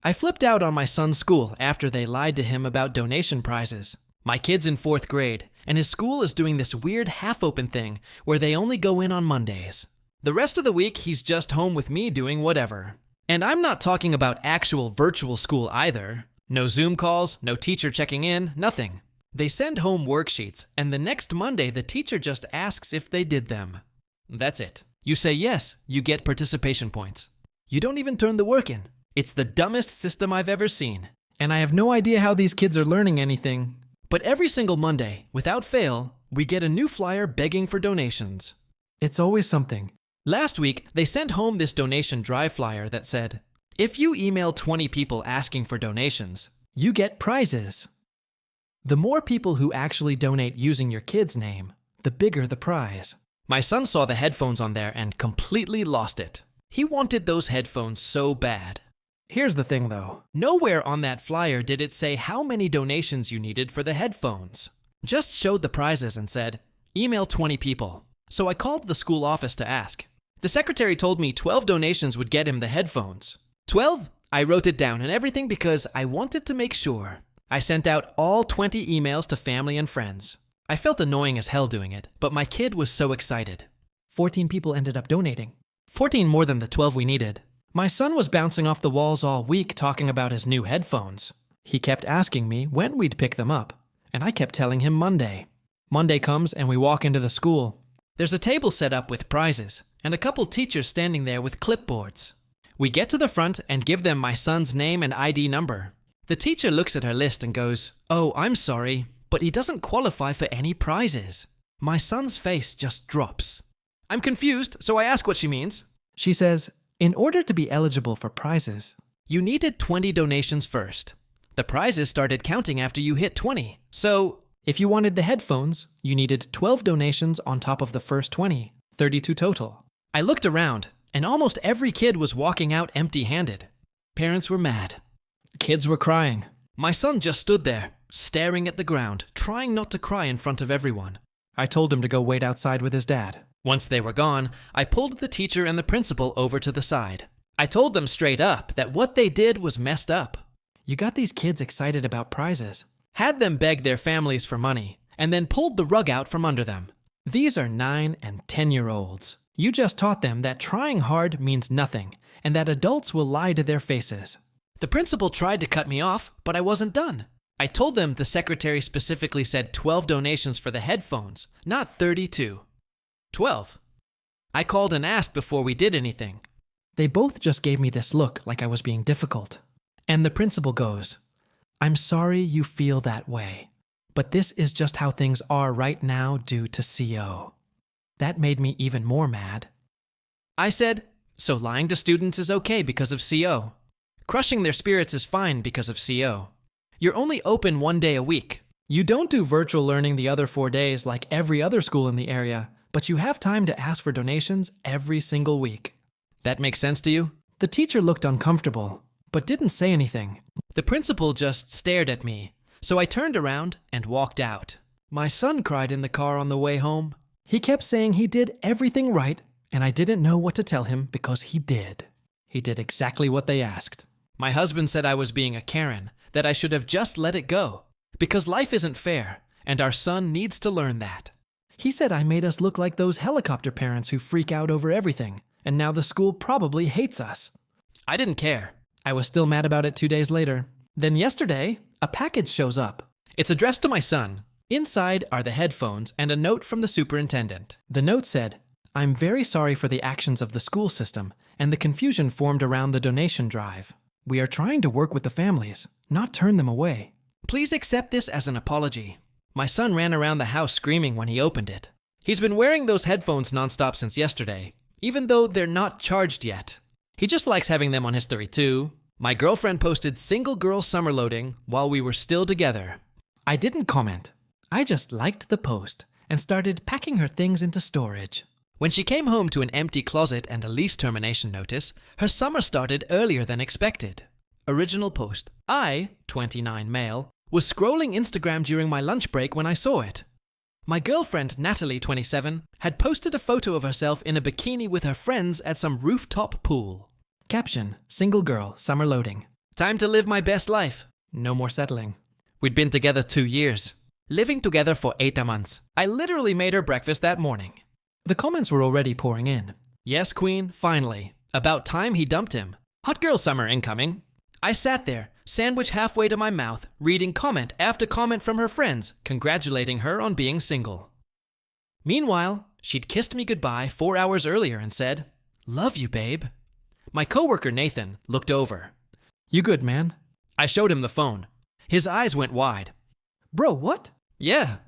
I flipped out on my son's school after they lied to him about donation prizes. My kid's in 4th grade, and his school is doing this weird half-open thing where they only go in on Mondays. The rest of the week, he's just home with me doing whatever. And I'm not talking about actual virtual school either. No Zoom calls, no teacher checking in, nothing. They send home worksheets, and the next Monday the teacher just asks if they did them. That's it. You say yes, you get participation points. You don't even turn the work in. It's the dumbest system I've ever seen. And I have no idea how these kids are learning anything. But every single Monday, without fail, we get a new flyer begging for donations. It's always something. Last week, they sent home this donation drive flyer that said, if you email 20 people asking for donations, you get prizes. The more people who actually donate using your kid's name, the bigger the prize. My son saw the headphones on there and completely lost it. He wanted those headphones so bad. Here's the thing though. Nowhere on that flyer did it say how many donations you needed for the headphones. Just showed the prizes and said, email 20 people. So I called the school office to ask. The secretary told me 12 donations would get him the headphones. 12? I wrote it down and everything because I wanted to make sure. I sent out all 20 emails to family and friends. I felt annoying as hell doing it, but my kid was so excited. 14 people ended up donating. 14 more than the 12 we needed. My son was bouncing off the walls all week talking about his new headphones. He kept asking me when we'd pick them up, and I kept telling him Monday. Monday comes and we walk into the school. There's a table set up with prizes, and a couple teachers standing there with clipboards. We get to the front and give them my son's name and ID number. The teacher looks at her list and goes, "Oh, I'm sorry, but he doesn't qualify for any prizes." My son's face just drops. I'm confused, so I ask what she means. She says, in order to be eligible for prizes, you needed 20 donations first. The prizes started counting after you hit 20. So, if you wanted the headphones, you needed 12 donations on top of the first 20, 32 total. I looked around, and almost every kid was walking out empty-handed. Parents were mad. Kids were crying. My son just stood there, staring at the ground, trying not to cry in front of everyone. I told him to go wait outside with his dad. Once they were gone, I pulled the teacher and the principal over to the side. I told them straight up that what they did was messed up. You got these kids excited about prizes, had them beg their families for money, and then pulled the rug out from under them. These are 9 and 10-year-olds. You just taught them that trying hard means nothing, and that adults will lie to their faces. The principal tried to cut me off, but I wasn't done. I told them the secretary specifically said 12 donations for the headphones, not 32. 12. I called and asked before we did anything. They both just gave me this look like I was being difficult. And the principal goes, "I'm sorry you feel that way, but this is just how things are right now due to CO." That made me even more mad. I said, so lying to students is okay because of CO. Crushing their spirits is fine because of CO. You're only open 1 day a week. You don't do virtual learning the other 4 days like every other school in the area, but you have time to ask for donations every single week. That makes sense to you? The teacher looked uncomfortable, but didn't say anything. The principal just stared at me, so I turned around and walked out. My son cried in the car on the way home. He kept saying he did everything right, and I didn't know what to tell him because he did. He did exactly what they asked. My husband said I was being a Karen, that I should have just let it go, because life isn't fair, and our son needs to learn that. He said I made us look like those helicopter parents who freak out over everything, and now the school probably hates us. I didn't care. I was still mad about it 2 days later. Then yesterday, a package shows up. It's addressed to my son. Inside are the headphones and a note from the superintendent. The note said, "I'm very sorry for the actions of the school system and the confusion formed around the donation drive. We are trying to work with the families, not turn them away. Please accept this as an apology." My son ran around the house screaming when he opened it. He's been wearing those headphones nonstop since yesterday, even though they're not charged yet. He just likes having them on his 32. My girlfriend posted single girl summer loading while we were still together. I didn't comment. I just liked the post and started packing her things into storage. When she came home to an empty closet and a lease termination notice, her summer started earlier than expected. Original post. I, 29 male, was scrolling Instagram during my lunch break when I saw it. My girlfriend, Natalie, 27, had posted a photo of herself in a bikini with her friends at some rooftop pool. Caption, single girl, summer loading. Time to live my best life. No more settling. We'd been together 2 years. Living together for 8 months. I literally made her breakfast that morning. The comments were already pouring in. Yes, Queen, finally. About time he dumped him. Hot girl summer incoming. I sat there, sandwich halfway to my mouth, reading comment after comment from her friends, congratulating her on being single. Meanwhile, she'd kissed me goodbye 4 hours earlier and said, "Love you, babe." My coworker Nathan looked over. "You good, man?" I showed him the phone. His eyes went wide. "Bro, what?" "Yeah."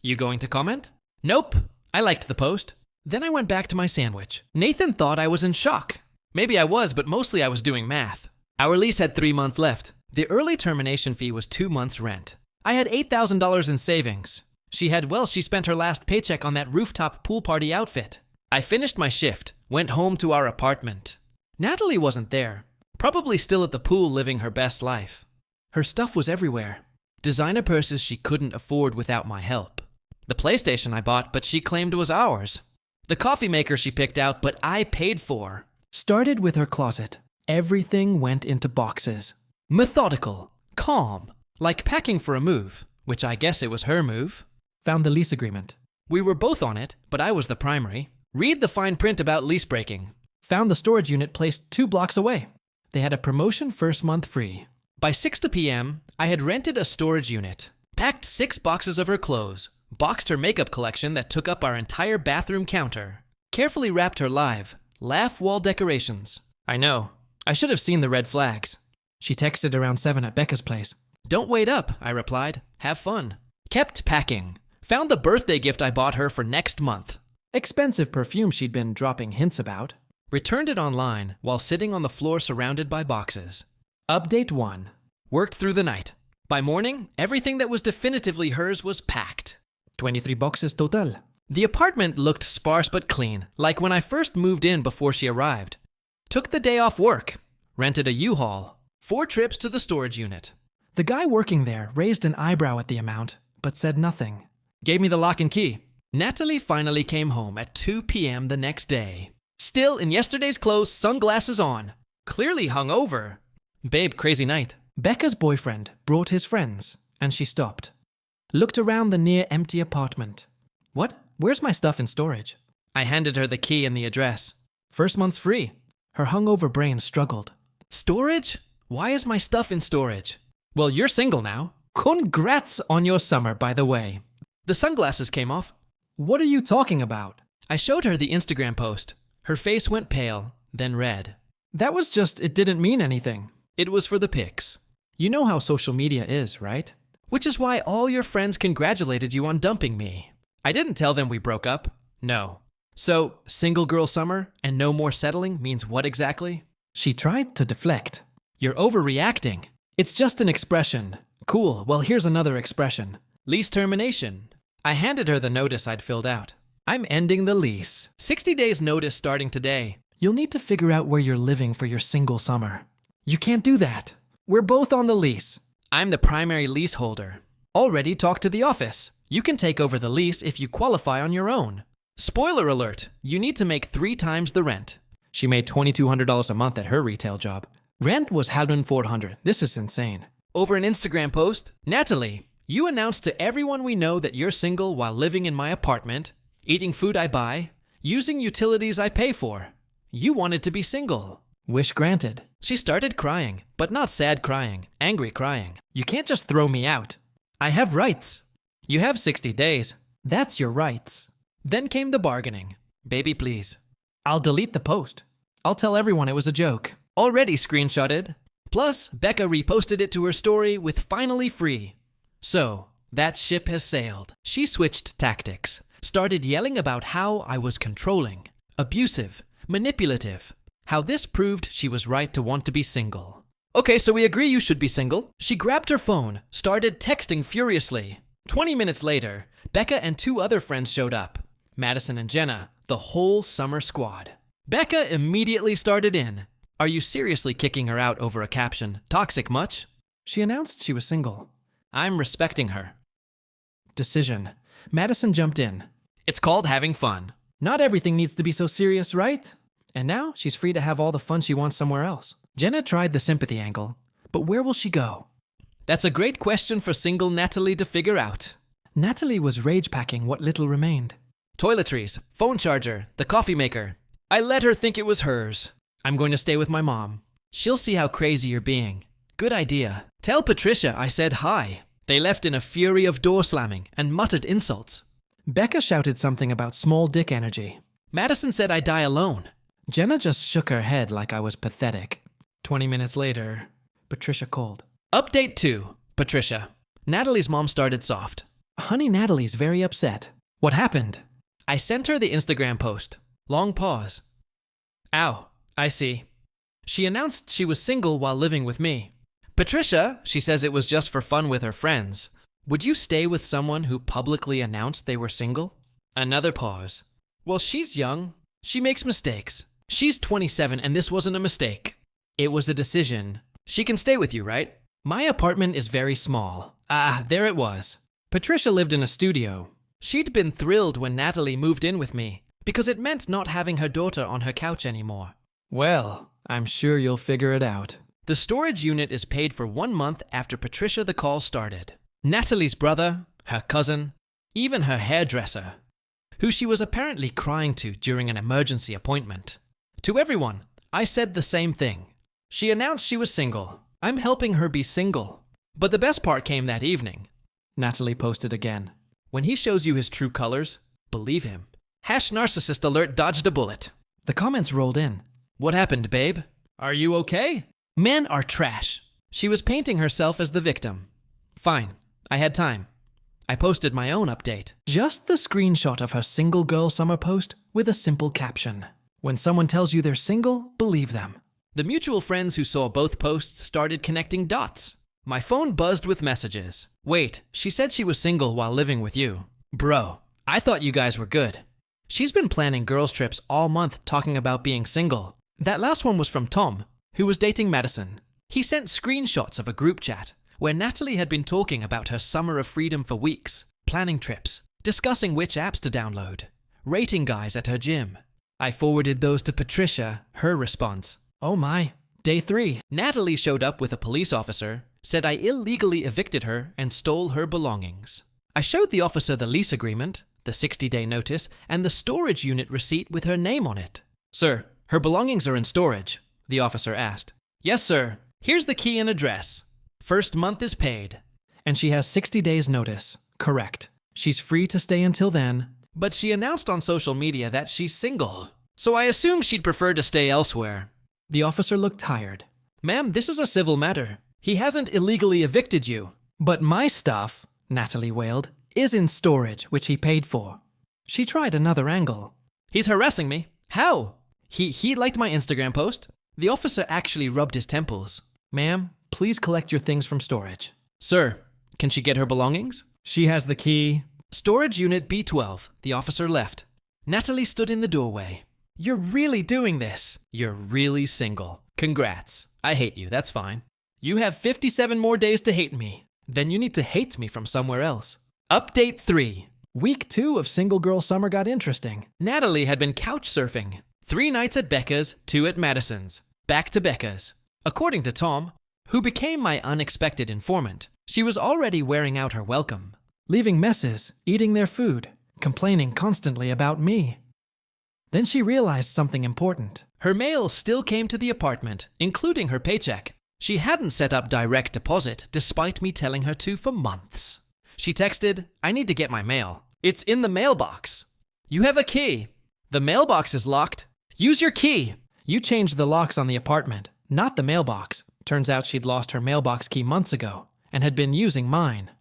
"You going to comment?" "Nope. I liked the post." Then I went back to my sandwich. Nathan thought I was in shock. Maybe I was, but mostly I was doing math. Our lease had 3 months left. The early termination fee was 2 months' rent. I had $8,000 in savings. She spent her last paycheck on that rooftop pool party outfit. I finished my shift, went home to our apartment. Natalie wasn't there, probably still at the pool living her best life. Her stuff was everywhere. Designer purses she couldn't afford without my help. The PlayStation I bought, but she claimed was ours. The coffee maker she picked out, but I paid for. Started with her closet. Everything went into boxes. Methodical, calm, like packing for a move, which I guess it was her move. Found the lease agreement. We were both on it, but I was the primary. Read the fine print about lease breaking. Found the storage unit placed 2 blocks away. They had a promotion first month free. By 6 p.m., I had rented a storage unit, packed 6 boxes of her clothes, boxed her makeup collection that took up our entire bathroom counter, carefully wrapped her laugh wall decorations. I know. I should have seen the red flags. She texted around 7 at Becca's place. "Don't wait up," I replied. "Have fun." Kept packing. Found the birthday gift I bought her for next month. Expensive perfume she'd been dropping hints about. Returned it online while sitting on the floor surrounded by boxes. Update 1. Worked through the night. By morning, everything that was definitively hers was packed. 23 boxes total. The apartment looked sparse but clean, like when I first moved in before she arrived. Took the day off work. Rented a U-Haul. 4 trips to the storage unit. The guy working there raised an eyebrow at the amount, but said nothing. Gave me the lock and key. Natalie finally came home at 2 p.m. the next day. Still in yesterday's clothes, sunglasses on. Clearly hungover. Babe, crazy night. Becca's boyfriend brought his friends, and she stopped. Looked around the near-empty apartment. "What? Where's my stuff in storage?" I handed her the key and the address. First month's free. Her hungover brain struggled. "Storage? Why is my stuff in storage?" "Well, you're single now. Congrats on your summer, by the way." The sunglasses came off. "What are you talking about?" I showed her the Instagram post. Her face went pale, then red. "That was just, it didn't mean anything." "It was for the pics. You know how social media is, right? Which is why all your friends congratulated you on dumping me. I didn't tell them we broke up. No. So, single girl summer and no more settling means what exactly?" She tried to deflect. "You're overreacting. It's just an expression." "Cool, well here's another expression. Lease termination." I handed her the notice I'd filled out. "I'm ending the lease. 60 days notice starting today. You'll need to figure out where you're living for your single summer." "You can't do that. We're both on the lease. I'm the primary leaseholder. Already talked to the office. You can take over the lease if you qualify on your own. Spoiler alert, you need to make 3 times the rent." She made $2,200 a month at her retail job. Rent was $1,400. This is insane. Over an Instagram post, "Natalie, you announced to everyone we know that you're single while living in my apartment, eating food I buy, using utilities I pay for. You wanted to be single. Wish granted." She started crying, but not sad crying, angry crying. "You can't just throw me out. I have rights." "You have 60 days. That's your rights." Then came the bargaining. "Baby, please." "I'll delete the post. I'll tell everyone it was a joke." Already screenshotted. Plus, Becca reposted it to her story with "finally free." So, that ship has sailed. She switched tactics. Started yelling about how I was controlling, abusive, manipulative. How this proved she was right to want to be single. "Okay, so we agree you should be single." She grabbed her phone, started texting furiously. 20 minutes later, Becca and 2 other friends showed up. Madison and Jenna, the whole summer squad. Becca immediately started in. "Are you seriously kicking her out over a caption, 'Toxic much?'" She announced she was single. I'm respecting her. Decision. Madison jumped in. "It's called having fun. Not everything needs to be so serious, right?" And now she's free to have all the fun she wants somewhere else. Jenna tried the sympathy angle, But where will she go? That's a great question for single Natalie to figure out. Natalie was rage-packing what little remained. Toiletries, phone charger, the coffee maker. I let her think it was hers. I'm going to stay with my mom. She'll see how crazy you're being. Good idea. Tell Patricia I said hi. They left in a fury of door slamming and muttered insults. Becca shouted something about small dick energy. Madison said I'd die alone. Jenna just shook her head like I was pathetic. 20 minutes later, Patricia called. Update 2. Patricia. Natalie's mom started soft. Honey, Natalie's very upset. What happened? I sent her the Instagram post. Long pause. Ow, I see. She announced she was single while living with me. Patricia, she says it was just for fun with her friends. Would you stay with someone who publicly announced they were single? Another pause. Well, she's young. She makes mistakes. She's 27 and this wasn't a mistake. It was a decision. She can stay with you, right? My apartment is very small. There it was. Patricia lived in a studio. She'd been thrilled when Natalie moved in with me because it meant not having her daughter on her couch anymore. Well, I'm sure you'll figure it out. The storage unit is paid for 1 month after Patricia the call started. Natalie's brother, her cousin, even her hairdresser, who she was apparently crying to during an emergency appointment. To everyone, I said the same thing. She announced she was single. I'm helping her be single. But the best part came that evening. Natalie posted again. When he shows you his true colors, believe him. #narcissist alert dodged a bullet. The comments rolled in. What happened, babe? Are you okay? Men are trash. She was painting herself as the victim. Fine, I had time. I posted my own update. Just the screenshot of her single girl summer post with a simple caption. When someone tells you they're single, believe them. The mutual friends who saw both posts started connecting dots. My phone buzzed with messages. Wait, she said she was single while living with you. Bro, I thought you guys were good. She's been planning girls' trips all month talking about being single. That last one was from Tom, who was dating Madison. He sent screenshots of a group chat where Natalie had been talking about her summer of freedom for weeks, planning trips, discussing which apps to download, rating guys at her gym. I forwarded those to Patricia, her response. Oh my. Day 3. Natalie showed up with a police officer, said I illegally evicted her and stole her belongings. I showed the officer the lease agreement, the 60-day notice, and the storage unit receipt with her name on it. Sir, her belongings are in storage, the officer asked. Yes, sir. Here's the key and address. First month is paid. And she has 60 days notice. Correct. She's free to stay until then. But she announced on social media that she's single. So I assume she'd prefer to stay elsewhere. The officer looked tired. Ma'am, this is a civil matter. He hasn't illegally evicted you. But my stuff, Natalie wailed, is in storage, which he paid for. She tried another angle. He's harassing me. How? He liked my Instagram post. The officer actually rubbed his temples. Ma'am, please collect your things from storage. Sir, can she get her belongings? She has the key. Storage unit B12. The officer left. Natalie stood in the doorway. You're really doing this. You're really single. Congrats. I hate you, that's fine. You have 57 more days to hate me. Then you need to hate me from somewhere else. Update 3. Week 2 of Single Girl Summer got interesting. Natalie had been couch surfing. 3 nights at Becca's, 2 at Madison's. Back to Becca's. According to Tom, who became my unexpected informant, she was already wearing out her welcome. Leaving messes, eating their food, complaining constantly about me. Then she realized something important. Her mail still came to the apartment, including her paycheck. She hadn't set up direct deposit, despite me telling her to for months. She texted, I need to get my mail. It's in the mailbox. You have a key. The mailbox is locked. Use your key. You changed the locks on the apartment, not the mailbox. Turns out she'd lost her mailbox key months ago and had been using mine.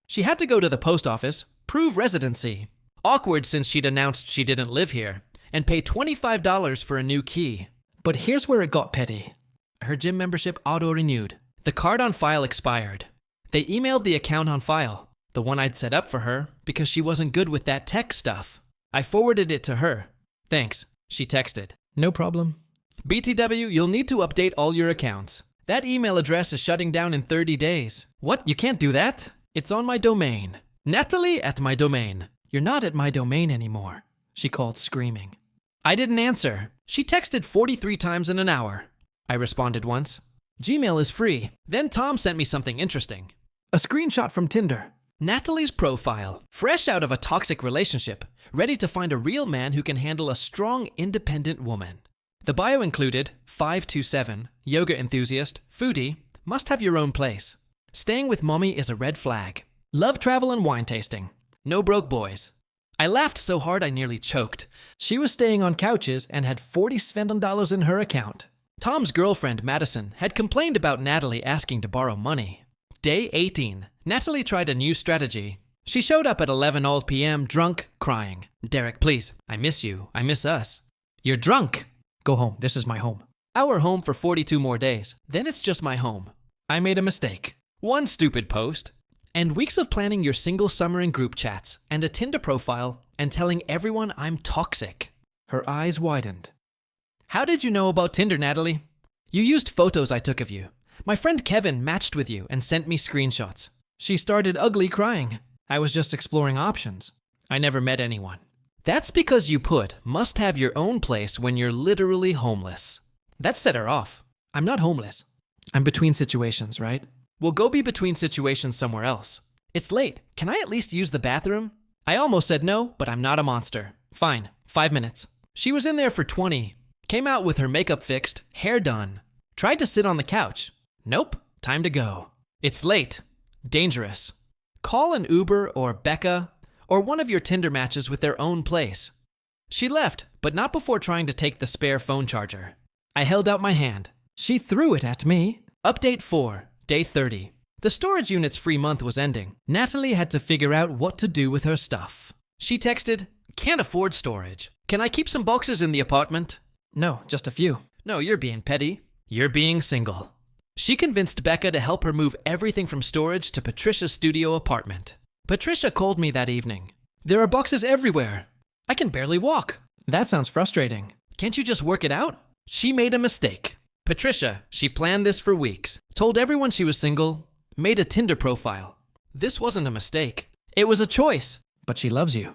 She had to go to the post office, prove residency. Awkward since she'd announced she didn't live here, and pay $25 for a new key. But here's where it got petty. Her gym membership auto-renewed. The card on file expired. They emailed the account on file, the one I'd set up for her, because she wasn't good with that tech stuff. I forwarded it to her. Thanks, she texted. No problem. BTW, you'll need to update all your accounts. That email address is shutting down in 30 days. What? You can't do that? It's on my domain. Natalie at my domain. You're not at my domain anymore, she called screaming. I didn't answer. She texted 43 times in an hour. I responded once. Gmail is free. Then Tom sent me something interesting. A screenshot from Tinder. Natalie's profile, fresh out of a toxic relationship, ready to find a real man who can handle a strong, independent woman. The bio included 527, yoga enthusiast, foodie, must have your own place. Staying with mommy is a red flag. Love travel and wine tasting. No broke boys. I laughed so hard I nearly choked. She was staying on couches and had $47 in her account. Tom's girlfriend, Madison, had complained about Natalie asking to borrow money. Day 18. Natalie tried a new strategy. She showed up at 11 p.m. drunk, crying. Derek, please. I miss you. I miss us. You're drunk. Go home. This is my home. Our home for 42 more days. Then it's just my home. I made a mistake. One stupid post. And weeks of planning your single summer in group chats, and a Tinder profile, and telling everyone I'm toxic. Her eyes widened. How did you know about Tinder, Natalie? You used photos I took of you. My friend Kevin matched with you and sent me screenshots. She started ugly crying. I was just exploring options. I never met anyone. That's because you put must have your own place when you're literally homeless. That set her off. I'm not homeless. I'm between situations, right? We'll go be between situations somewhere else. It's late. Can I at least use the bathroom? I almost said no, but I'm not a monster. Fine, 5 minutes. She was in there for 20. Came out with her makeup fixed, hair done. Tried to sit on the couch. Nope, time to go. It's late. Dangerous. Call an Uber or Becca or one of your Tinder matches with their own place. She left, but not before trying to take the spare phone charger. I held out my hand. She threw it at me. Update 4, day 30. The storage unit's free month was ending. Natalie had to figure out what to do with her stuff. She texted, can't afford storage. Can I keep some boxes in the apartment? No, just a few. No, you're being petty. You're being single. She convinced Becca to help her move everything from storage to Patricia's studio apartment. Patricia called me that evening. There are boxes everywhere. I can barely walk. That sounds frustrating. Can't you just work it out? She made a mistake. Patricia, she planned this for weeks. Told everyone she was single. Made a Tinder profile. This wasn't a mistake. It was a choice. But she loves you.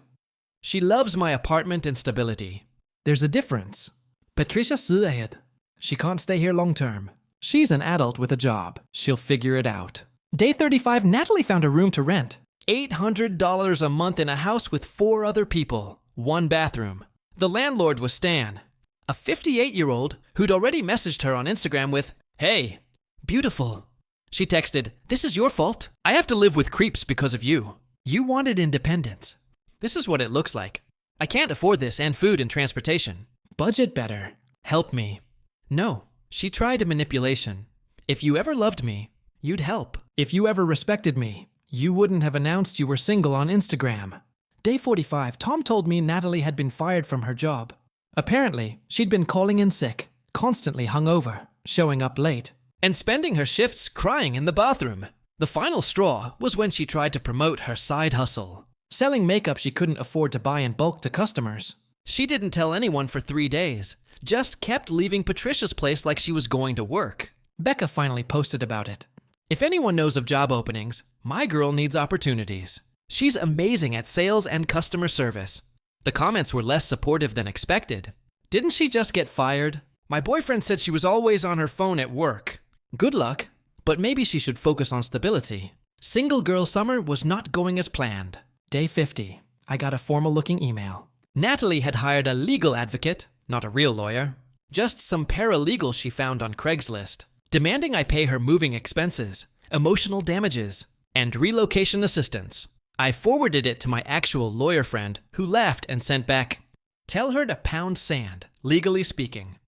She loves my apartment and stability. There's a difference. Patricia said she can't stay here long term. She's an adult with a job. She'll figure it out. Day 35, Natalie found a room to rent. $800 a month in a house with 4 other people. 1 bathroom. The landlord was Stan, a 58-year-old who'd already messaged her on Instagram with, hey, beautiful. She texted, this is your fault. I have to live with creeps because of you. You wanted independence. This is what it looks like. I can't afford this and food and transportation. Budget better. Help me. No. She tried manipulation. If you ever loved me, you'd help. If you ever respected me, you wouldn't have announced you were single on Instagram. Day 45, Tom told me Natalie had been fired from her job. Apparently, she'd been calling in sick, constantly hungover, showing up late, and spending her shifts crying in the bathroom. The final straw was when she tried to promote her side hustle, selling makeup she couldn't afford to buy in bulk to customers. She didn't tell anyone for 3 days. Just kept leaving Patricia's place like she was going to work. Becca finally posted about it. If anyone knows of job openings, my girl needs opportunities. She's amazing at sales and customer service. The comments were less supportive than expected. Didn't she just get fired? My boyfriend said she was always on her phone at work. Good luck, but maybe she should focus on stability. Single girl summer was not going as planned. Day 50. I got a formal-looking email. Natalie had hired a legal advocate, not a real lawyer, just some paralegal she found on Craigslist, demanding I pay her moving expenses, emotional damages, and relocation assistance. I forwarded it to my actual lawyer friend, who laughed and sent back, tell her to pound sand, legally speaking.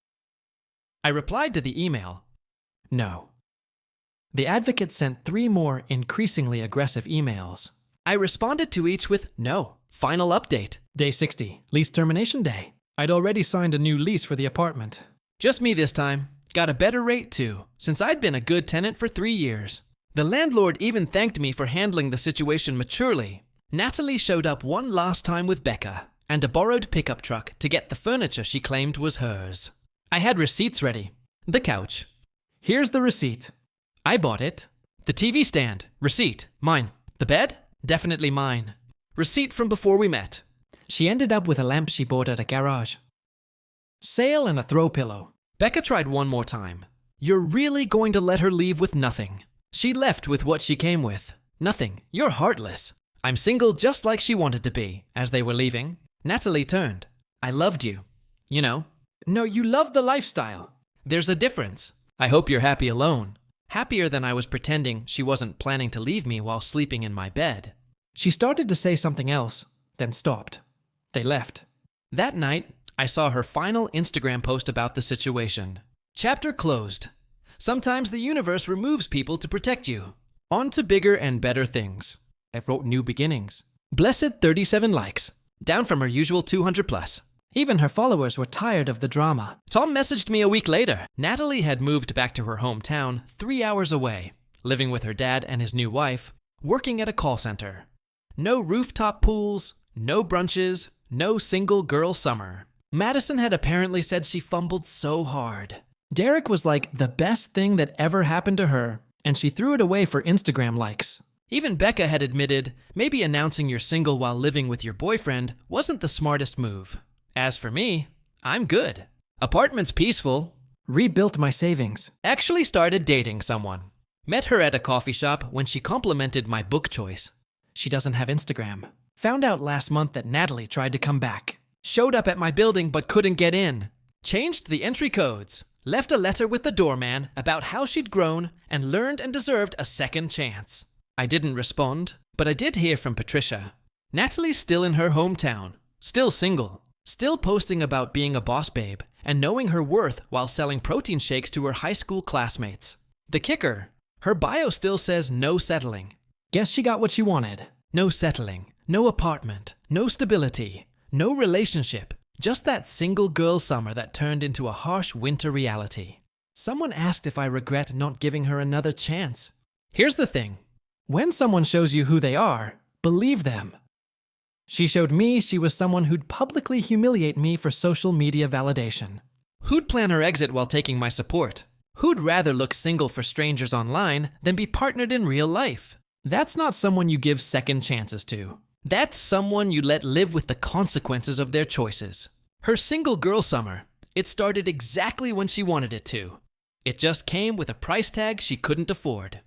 I replied to the email, no. The advocate sent 3 more increasingly aggressive emails. I responded to each with no. Final update. Day 60, lease termination day. I'd already signed a new lease for the apartment. Just me this time. Got a better rate too, since I'd been a good tenant for 3 years. The landlord even thanked me for handling the situation maturely. Natalie showed up one last time with Becca and a borrowed pickup truck to get the furniture she claimed was hers. I had receipts ready. The couch. Here's the receipt. I bought it. The TV stand. Receipt. Mine. The bed? Definitely mine. Receipt from before we met. She ended up with a lamp she bought at a garage. Sale and a throw pillow. Becca tried one more time. You're really going to let her leave with nothing? She left with what she came with. Nothing. You're heartless. I'm single just like she wanted to be. As they were leaving, Natalie turned. I loved you. You know. No, you love the lifestyle. There's a difference. I hope you're happy alone. Happier than I was pretending she wasn't planning to leave me while sleeping in my bed. She started to say something else, then stopped. They left. That night, I saw her final Instagram post about the situation. Chapter closed. Sometimes the universe removes people to protect you. On to bigger and better things. I wrote new beginnings. Blessed 37 likes. Down from her usual 200 plus. Even her followers were tired of the drama. Tom messaged me a week later. Natalie had moved back to her hometown 3 hours away, living with her dad and his new wife, working at a call center. No rooftop pools, no brunches, no single girl summer. Madison had apparently said she fumbled so hard. Derek was like the best thing that ever happened to her, and she threw it away for Instagram likes. Even Becca had admitted maybe announcing you're single while living with your boyfriend wasn't the smartest move. As for me, I'm good. Apartment's peaceful. Rebuilt my savings. Actually started dating someone. Met her at a coffee shop when she complimented my book choice. She doesn't have Instagram. Found out last month that Natalie tried to come back. Showed up at my building but couldn't get in. Changed the entry codes. Left a letter with the doorman about how she'd grown and learned and deserved a second chance. I didn't respond, but I did hear from Patricia. Natalie's still in her hometown. Still single. Still posting about being a boss babe and knowing her worth while selling protein shakes to her high school classmates. The kicker, her bio still says no settling. Guess she got what she wanted. No settling, no apartment, no stability, no relationship. Just that single girl summer that turned into a harsh winter reality. Someone asked if I regret not giving her another chance. Here's the thing. When someone shows you who they are, believe them. She showed me she was someone who'd publicly humiliate me for social media validation. Who'd plan her exit while taking my support? Who'd rather look single for strangers online than be partnered in real life? That's not someone you give second chances to. That's someone you let live with the consequences of their choices. Her single girl summer, it started exactly when she wanted it to. It just came with a price tag she couldn't afford.